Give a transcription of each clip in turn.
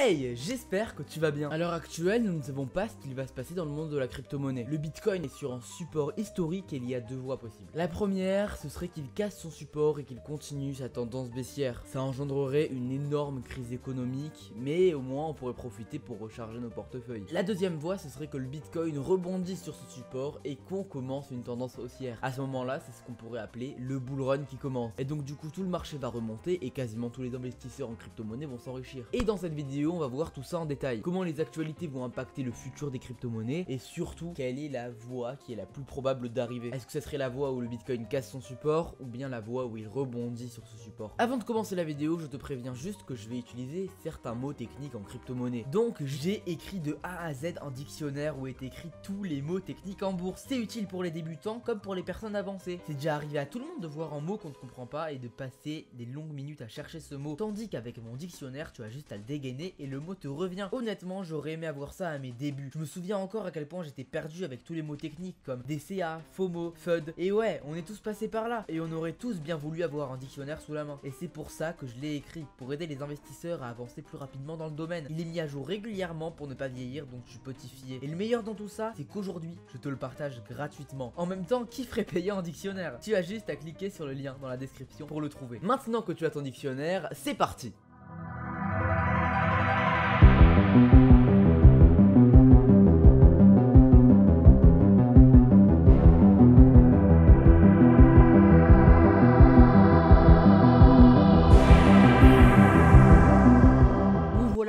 Hey, j'espère que tu vas bien. À l'heure actuelle, nous ne savons pas ce qu'il va se passer dans le monde de la crypto-monnaie. Le Bitcoin est sur un support historique et il y a deux voies possibles. La première, ce serait qu'il casse son support et qu'il continue sa tendance baissière. Ça engendrerait une énorme crise économique, mais au moins on pourrait profiter pour recharger nos portefeuilles. La deuxième voie, ce serait que le Bitcoin rebondisse sur ce support et qu'on commence une tendance haussière. À ce moment-là, c'est ce qu'on pourrait appeler le bull run qui commence. Et donc du coup, tout le marché va remonter et quasiment tous les investisseurs en crypto-monnaie vont s'enrichir. Et dans cette vidéo, on va voir tout ça en détail. Comment les actualités vont impacter le futur des crypto-monnaies et surtout, quelle est la voie qui est la plus probable d'arriver. Est-ce que ce serait la voie où le Bitcoin casse son support ou bien la voie où il rebondit sur ce support? Avant de commencer la vidéo, je te préviens juste que je vais utiliser certains mots techniques en crypto-monnaie. Donc, j'ai écrit de A à Z un dictionnaire où est écrit tous les mots techniques en bourse. C'est utile pour les débutants comme pour les personnes avancées. C'est déjà arrivé à tout le monde de voir un mot qu'on ne comprend pas et de passer des longues minutes à chercher ce mot. Tandis qu'avec mon dictionnaire, tu as juste à le dégainer et le mot te revient. Honnêtement, j'aurais aimé avoir ça à mes débuts. Je me souviens encore à quel point j'étais perdu avec tous les mots techniques comme DCA, FOMO, FUD. Et ouais, on est tous passés par là. Et on aurait tous bien voulu avoir un dictionnaire sous la main. Et c'est pour ça que je l'ai écrit, pour aider les investisseurs à avancer plus rapidement dans le domaine. Il est mis à jour régulièrement pour ne pas vieillir, donc tu peux t'y fier. Et le meilleur dans tout ça, c'est qu'aujourd'hui, je te le partage gratuitement. En même temps, qui ferait payer un dictionnaire? Tu as juste à cliquer sur le lien dans la description pour le trouver. Maintenant que tu as ton dictionnaire, c'est parti!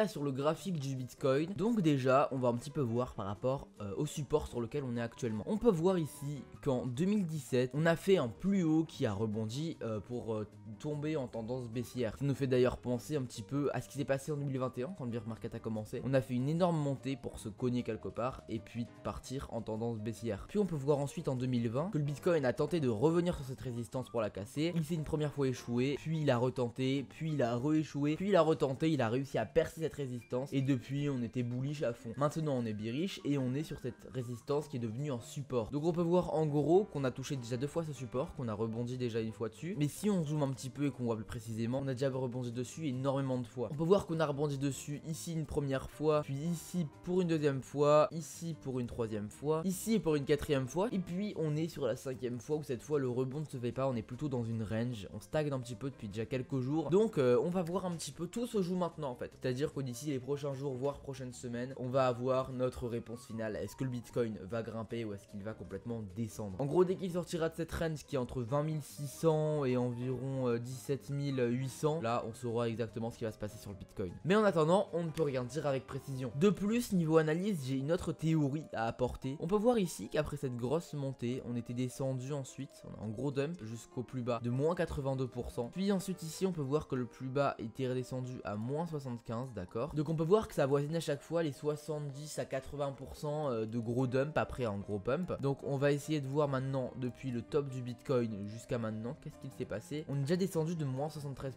Sur le graphique du Bitcoin, donc déjà on va un petit peu voir par rapport au support sur lequel on est actuellement. On peut voir ici qu'en 2017 on a fait un plus haut qui a rebondi pour tomber en tendance baissière. Ça nous fait d'ailleurs penser un petit peu à ce qui s'est passé en 2021 quand le bear market a commencé. On a fait une énorme montée pour se cogner quelque part et puis partir en tendance baissière. Puis on peut voir ensuite en 2020 que le Bitcoin a tenté de revenir sur cette résistance pour la casser. Il s'est une première fois échoué, puis il a retenté, puis il a rééchoué, puis il a retenté, il a réussi à percer cette résistance et depuis on était bullish à fond. Maintenant on est bearish et on est sur cette résistance qui est devenue un support. Donc on peut voir en gros qu'on a touché déjà deux fois ce support, qu'on a rebondi déjà une fois dessus. Mais si on zoome un petit peu et qu'on voit plus précisément, on a déjà rebondi dessus énormément de fois. On peut voir qu'on a rebondi dessus ici une première fois, puis ici pour une deuxième fois, ici pour une troisième fois, ici pour une quatrième fois, et puis on est sur la cinquième fois où cette fois le rebond ne se fait pas, on est plutôt dans une range, on stagne un petit peu depuis déjà quelques jours. Donc on va voir un petit peu, tout se joue maintenant en fait. C'est-à-dire que d'ici les prochains jours, voire prochaines semaines, on va avoir notre réponse finale. Est-ce que le Bitcoin va grimper ou est-ce qu'il va complètement descendre? En gros, dès qu'il sortira de cette range qui est entre 20 600 et environ 17 800, là on saura exactement ce qui va se passer sur le Bitcoin. Mais en attendant, on ne peut rien dire avec précision. De plus, niveau analyse, j'ai une autre théorie à apporter. On peut voir ici qu'après cette grosse montée, on était descendu ensuite, on a un gros dump jusqu'au plus bas de moins 82%. Puis ensuite ici, on peut voir que le plus bas était redescendu à moins 75, d'accord? Donc on peut voir que ça avoisine à chaque fois les 70 à 80% de gros dump après un gros pump. Donc on va essayer de voir maintenant depuis le top du Bitcoin jusqu'à maintenant qu'est-ce qu'il s'est passé. On est déjà descendu de moins 73%,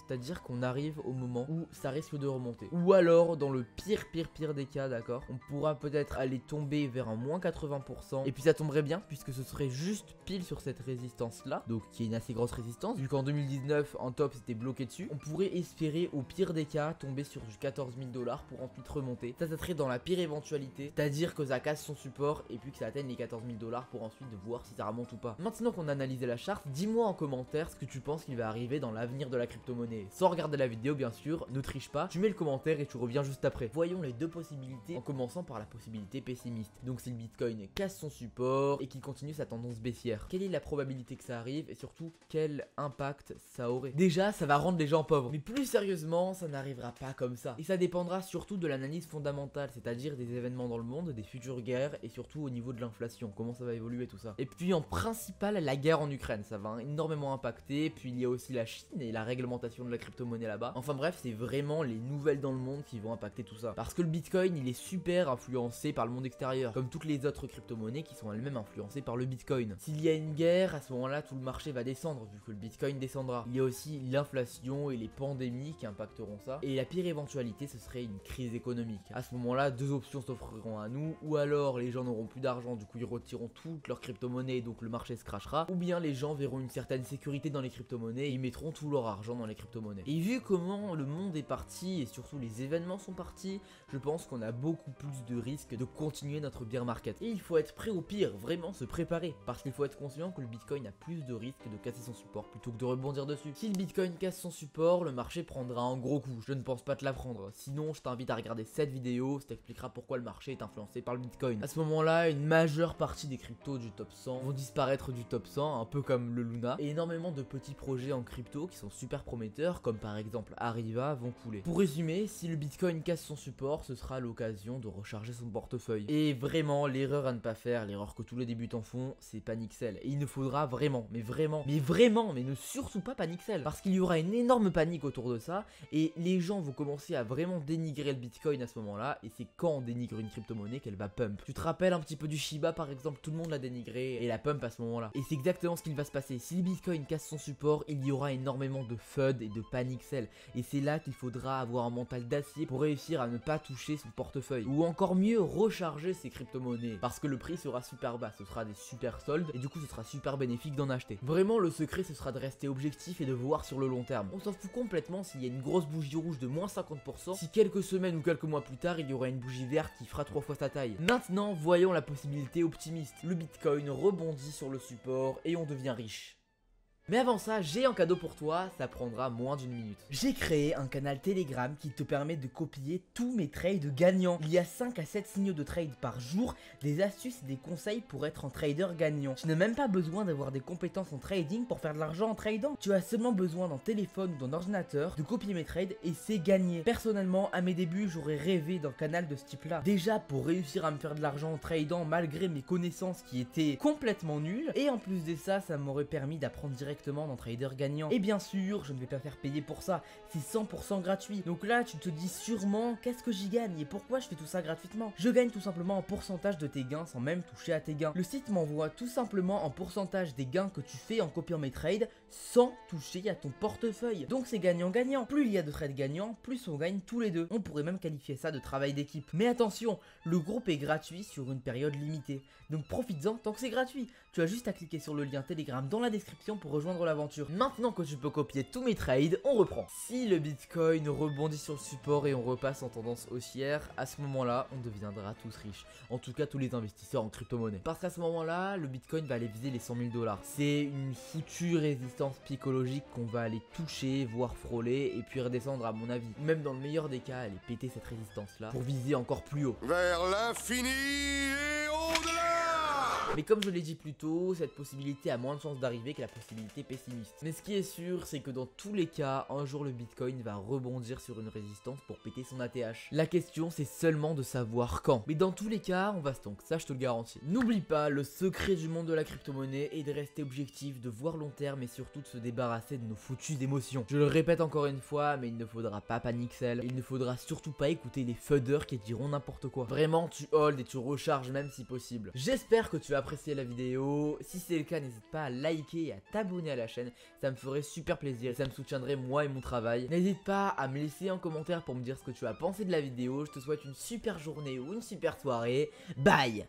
c'est à dire qu'on arrive au moment où ça risque de remonter. Ou alors dans le pire des cas, d'accord, on pourra peut-être aller tomber vers un moins 80% et puis ça tomberait bien puisque ce serait juste pile sur cette résistance là, donc qui est une assez grosse résistance vu qu'en 2019 en top c'était bloqué dessus. On pourrait espérer au pire des cas tomber sur du 14 000 $ pour ensuite remonter. Ça serait dans la pire éventualité, c'est-à-dire que ça casse son support et puis que ça atteigne les 14 000 $ pour ensuite voir si ça remonte ou pas. Maintenant qu'on a analysé la charte, dis-moi en commentaire ce que tu penses qu'il va arriver dans l'avenir de la crypto-monnaie. Sans regarder la vidéo bien sûr, ne triche pas, tu mets le commentaire et tu reviens juste après. Voyons les deux possibilités en commençant par la possibilité pessimiste. Donc si le Bitcoin casse son support et qu'il continue sa tendance baissière, quelle est la probabilité que ça arrive et surtout quel impact ça aurait? Déjà ça va rendre les gens pauvres, mais plus sérieusement ça n'arrivera pas comme ça. Et ça dépendra surtout de l'analyse fondamentale, c'est-à-dire des événements dans le monde, des futures guerres et surtout au niveau de l'inflation, comment ça va évoluer tout ça. Et puis en principal la guerre en Ukraine, ça va énormément impacter, puis il y a aussi la Chine et la réglementation de la crypto-monnaie là-bas. Enfin bref, c'est vraiment les nouvelles dans le monde qui vont impacter tout ça. Parce que le Bitcoin, il est super influencé par le monde extérieur, comme toutes les autres crypto-monnaies qui sont elles-mêmes influencées par le Bitcoin. S'il y a une guerre, à ce moment-là, tout le marché va descendre, vu que le Bitcoin descendra. Il y a aussi l'inflation et les pandémies qui impacteront ça. Et la pire éventualité éventualité ce serait une crise économique. À ce moment-là, deux options s'offriront à nous, ou alors les gens n'auront plus d'argent, du coup ils retireront toutes leurs crypto-monnaies, donc le marché se crashera, ou bien les gens verront une certaine sécurité dans les crypto-monnaies et ils mettront tout leur argent dans les crypto-monnaies. Et vu comment le monde est parti et surtout les événements sont partis, je pense qu'on a beaucoup plus de risques de continuer notre bear market. Et il faut être prêt au pire, vraiment se préparer, parce qu'il faut être conscient que le Bitcoin a plus de risques de casser son support plutôt que de rebondir dessus. Si le Bitcoin casse son support, le marché prendra un gros coup. Je ne pense pas te l'apprendre. Sinon, je t'invite à regarder cette vidéo, ça t'expliquera pourquoi le marché est influencé par le Bitcoin. À ce moment-là, une majeure partie des cryptos du top 100 vont disparaître du top 100, un peu comme le Luna, et énormément de petits projets en crypto qui sont super prometteurs, comme par exemple Arriva, vont couler. Pour résumer, si le Bitcoin casse son support, ce sera l'occasion de recharger son portefeuille. Et vraiment, l'erreur à ne pas faire, l'erreur que tous les débutants font, c'est panic sell. Et il ne faudra vraiment, mais ne surtout pas panic sell, parce qu'il y aura une énorme panique autour de ça, et les gens vont commencer à vraiment dénigrer le Bitcoin à ce moment-là, et c'est quand on dénigre une crypto-monnaie qu'elle va pump. Tu te rappelles un petit peu du Shiba par exemple, tout le monde l'a dénigré, et la pump à ce moment-là. Et c'est exactement ce qu'il va se passer. Si le Bitcoin casse son support, il y aura énormément de FUD et de panic sell, et c'est là qu'il faudra avoir un mental d'acier pour réussir à ne pas toucher son portefeuille, ou encore mieux, recharger ses crypto-monnaies, parce que le prix sera super bas, ce sera des super soldes, et du coup ce sera super bénéfique d'en acheter. Vraiment, le secret ce sera de rester objectif et de voir sur le long terme. On s'en fout complètement s'il y a une grosse bougie rouge de moins 50%, si quelques semaines ou quelques mois plus tard il y aura une bougie verte qui fera 3 fois sa taille. Maintenant, voyons la possibilité optimiste. Le Bitcoin rebondit sur le support et on devient riche. Mais avant ça, j'ai un cadeau pour toi, ça prendra moins d'une minute. J'ai créé un canal Telegram qui te permet de copier tous mes trades gagnants. Il y a 5 à 7 signaux de trade par jour, des astuces et des conseils pour être un trader gagnant. Tu n'as même pas besoin d'avoir des compétences en trading pour faire de l'argent en tradant. Tu as seulement besoin d'un téléphone ou d'un ordinateur, de copier mes trades et c'est gagné. Personnellement, à mes débuts, j'aurais rêvé d'un canal de ce type-là. Déjà pour réussir à me faire de l'argent en tradant malgré mes connaissances qui étaient complètement nulles. Et en plus de ça, ça m'aurait permis d'apprendre directement d'un trader gagnant. Et bien sûr, je ne vais pas faire payer pour ça, c'est 100% gratuit. Donc là, tu te dis sûrement, qu'est-ce que j'y gagne et pourquoi je fais tout ça gratuitement? Je gagne tout simplement un pourcentage de tes gains sans même toucher à tes gains. Le site m'envoie tout simplement un pourcentage des gains que tu fais en copiant mes trades sans toucher à ton portefeuille. Donc c'est gagnant-gagnant. Plus il y a de trades gagnants, plus on gagne tous les deux. On pourrait même qualifier ça de travail d'équipe. Mais attention, le groupe est gratuit sur une période limitée. Donc profites-en tant que c'est gratuit. Tu as juste à cliquer sur le lien Telegram dans la description pour rejoindre l'aventure. Maintenant que tu peux copier tous mes trades, on reprend. Si le Bitcoin rebondit sur le support et on repasse en tendance haussière, à ce moment-là, on deviendra tous riches. En tout cas, tous les investisseurs en crypto-monnaie. Parce qu'à ce moment-là, le Bitcoin va aller viser les 100 000 $. C'est une foutue résistance psychologique qu'on va aller toucher, voire frôler, et puis redescendre à mon avis. Même dans le meilleur des cas, aller péter cette résistance-là pour viser encore plus haut. Vers l'infini et au-delà! Mais comme je l'ai dit plus tôt, cette possibilité a moins de chances d'arriver que la possibilité pessimiste. Mais ce qui est sûr, c'est que dans tous les cas, un jour le Bitcoin va rebondir sur une résistance pour péter son ATH. La question, c'est seulement de savoir quand. Mais dans tous les cas, on va stonk, ça je te le garantis. N'oublie pas, le secret du monde de la crypto-monnaie est de rester objectif, de voir long terme et surtout de se débarrasser de nos foutues émotions. Je le répète encore une fois, mais il ne faudra pas panic sell. Il ne faudra surtout pas écouter les FUDers qui diront n'importe quoi. Vraiment, tu hold et tu recharges même si possible. J'espère que tu as apprécié la vidéo. Si c'est le cas, n'hésite pas à liker et à t'abonner à la chaîne, ça me ferait super plaisir et ça me soutiendrait moi et mon travail. N'hésite pas à me laisser un commentaire pour me dire ce que tu as pensé de la vidéo. Je te souhaite une super journée ou une super soirée. Bye.